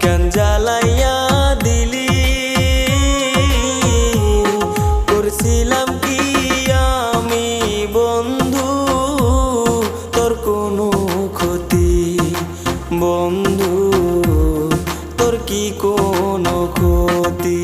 কেন জ্বালাইয়া দিলি? করছিলাম কি আমি বন্ধু তোর কোনো ক্ষতি? বন্ধু তোর কি কোনো ক্ষতি?